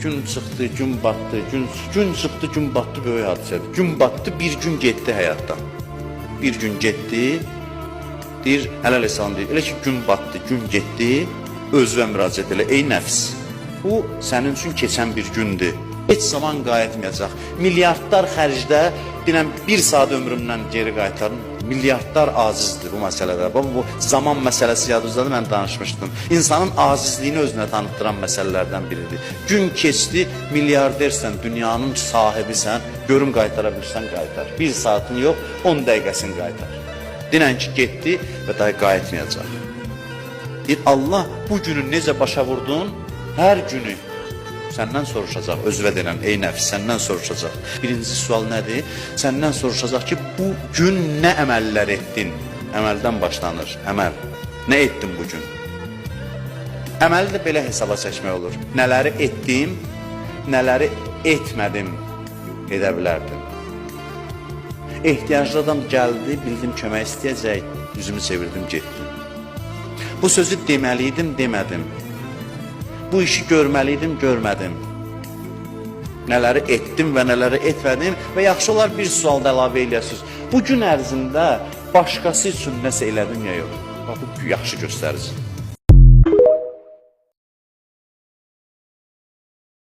Gün çıxdı, gün batdı, gün çıxdı, gün batdı böyük hadisədir. Gün batdı, bir gün getdi həyatdan. Bir gün getdi, deyir, hələl-əsən deyir, elə ki gün batdı, gün getdi, özünə müraciət elə, ey nəfs, bu sənin üçün keçən bir gündür. Heç zaman qayıtmayacaq. Milyardlar xərcdə, deyilən, bir saat ömrümdən geri qaytarın. Milyardlar acizdir bu məsələdə. Bu zaman məsələsi yadınızdadır, mən danışmışdım. İnsanın acizliyini özünə tanıtdıran məsələlərdən biridir. Gün keçdi, milyardersən, dünyanın sahibisən, görüm qaytara bilirsən, qaytar. Bir saatın yox, 10 dəqiqəsini qaytar. Dinən ki, getdi və daha qayıtmayacaq. Deyir, Allah bu günü necə başa vurdun, hər günü səndən soruşacaq, özvə denən, ey nəfs, səndən soruşacaq. Birinci sual nədir? Səndən soruşacaq ki, bu gün nə əməllər etdin? Əməldən başlanır, əməl. Nə etdin bu gün? Əməli də belə hesaba çəkmək olur. Nələri etdim, nələri etmədim, edə bilərdim. Ehtiyaclı adam gəldi, bildim kömək istəyəcək, üzümü çevirdim, getdim. Bu sözü deməliydim, demədim. Bu işi görməliydim, görmədim. Nələri etdim və nələri etmədim və yaxşı olar bir sualda əlavə eləyəsiniz. Bu gün ərzində başqası üçün nəsə elədim ya yox. Bu yaxşı göstərici.